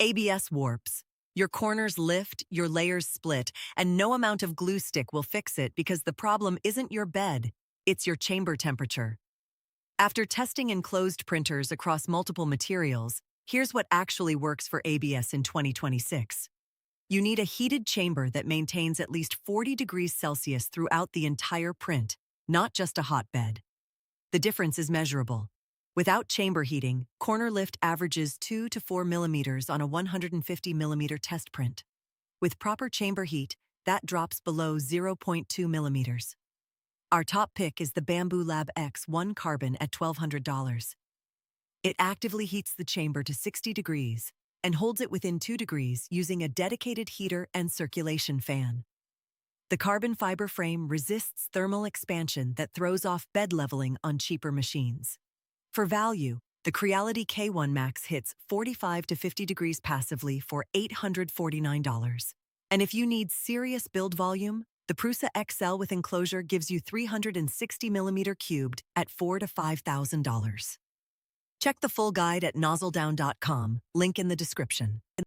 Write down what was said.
ABS warps. Your corners lift, your layers split, and no amount of glue stick will fix it because the problem isn't your bed, it's your chamber temperature. After testing enclosed printers across multiple materials, here's what actually works for ABS in 2026. You need a heated chamber that maintains at least 40 degrees Celsius throughout the entire print, not just a hotbed. The difference is measurable. Without chamber heating, corner lift averages 2 to 4 millimeters on a 150 millimeter test print. With proper chamber heat, that drops below 0.2 millimeters. Our top pick is the Bambu Lab X1 Carbon at $1,200. It actively heats the chamber to 60 degrees and holds it within 2 degrees using a dedicated heater and circulation fan. The carbon fiber frame resists thermal expansion that throws off bed leveling on cheaper machines. For value, the Creality K1 Max hits 45 to 50 degrees passively for $849. And if you need serious build volume, the Prusa XL with enclosure gives you 360 millimeter cubed at $4,000 to $5,000. Check the full guide at NozzleDown.com, link in the description.